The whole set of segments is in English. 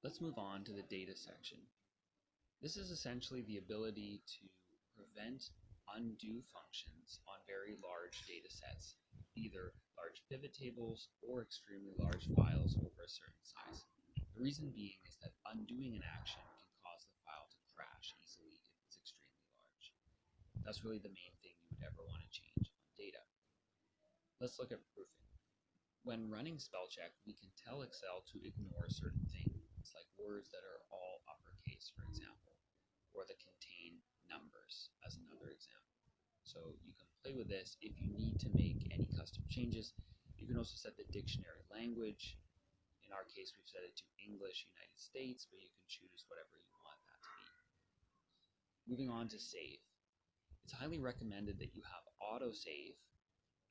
Let's move on to the data section. This is essentially the ability to prevent undo functions on very large data sets, either large pivot tables or extremely large files over a certain size. The reason being is that undoing an action can cause the file to crash easily if it's extremely large. That's really the main thing you would ever want to change on data. Let's look at proofing. When running spell check, we can tell Excel to ignore certain things, like words that are all uppercase, for example, or that contain numbers, as another example. So you can play with this if you need to make any custom changes. You can also set the dictionary language. In our case, we've set it to English United States, but you can choose whatever you want that to be. Moving on to save. It's highly recommended that you have autosave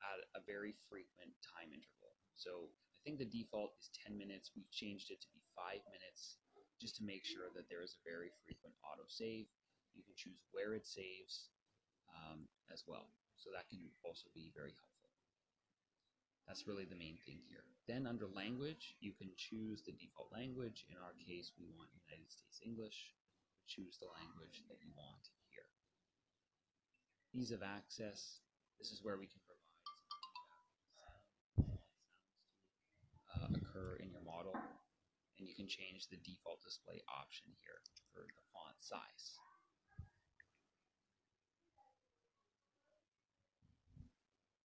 at a very frequent time interval. So I think the default is 10 minutes. We've changed it to be 5 minutes just to make sure that there is a very frequent autosave. You can choose where it saves as well. So that can also be very helpful. That's really the main thing here. Then under language, you can choose the default language. In our case, we want United States English. Choose the language that you want here. Ease of access. This is where we can provide occur in your model, and you can change the default display option here for the font size.